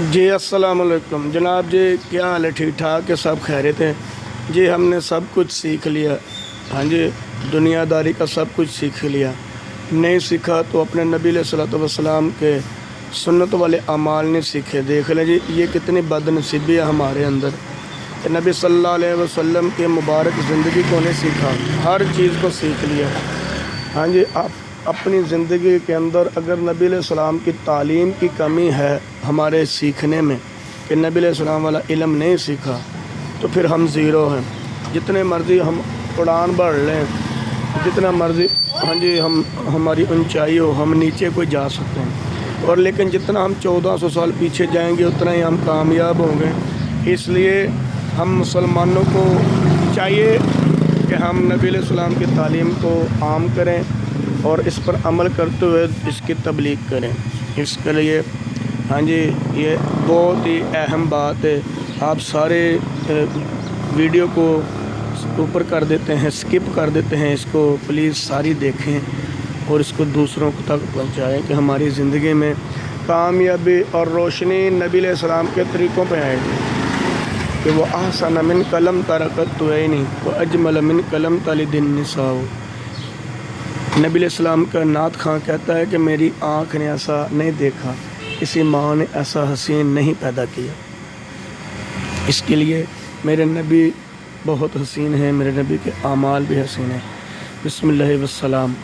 जी अस्सलाम वालेकुम जनाब जी, क्या हाल है? ठीक ठाक है, सब खैरियत है जी। हमने सब कुछ सीख लिया। हाँ जी, दुनियादारी का सब कुछ सीख लिया। नहीं सीखा तो अपने नबी अलैहिस्सलातु वस्सलाम के सुन्नत वाले अमाल नहीं सीखे। देख लें जी, ये कितनी बदनसीबी है हमारे अंदर कि नबी सल्लल्लाहु अलैहि वसल्लम के मुबारक ज़िंदगी को नहीं सीखा, हर चीज़ को सीख लिया। हाँ जी, आप अपनी ज़िंदगी के अंदर अगर नबी अलैहिस्सलाम की तालीम की कमी है हमारे सीखने में, कि नबी अलैहिस्सलाम वाला इल्म नहीं सीखा, तो फिर हम ज़ीरो हैं। जितने मर्ज़ी हम उड़ान बढ़ लें, जितना मर्ज़ी हाँ जी हम हमारी ऊंचाई हो, हम नीचे कोई जा सकते हैं, और लेकिन जितना हम 1400 साल पीछे जाएंगे उतना ही हम कामयाब होंगे। इसलिए हम मुसलमानों को चाहिए कि हम नबी अलैहिस्सलाम की तालीम को आम करें और इस पर अमल करते हुए इसकी तबलीग करें। इसके लिए हाँ जी, ये बहुत ही अहम बात है। आप सारे वीडियो को ऊपर कर देते हैं, स्किप कर देते हैं, इसको प्लीज़ सारी देखें और इसको दूसरों तक पहुंचाएं कि हमारी ज़िंदगी में कामयाबी और रोशनी नबी अलैहिस्सलाम के तरीक़ों पे आएगी कि वो ahsana min कलम तरकत नहीं वो अजमल मिन कलम तलिदिन निसाओ। नबी अलैहिस्सलाम का नात खां कहता है कि मेरी आँख ने ऐसा नहीं देखा, किसी माँ ने ऐसा हसीन नहीं पैदा किया। इसके लिए मेरे नबी बहुत हसीन हैं, मेरे नबी के आमाल भी हसीन हैं। बिस्मिल्लाह वस्सलाम।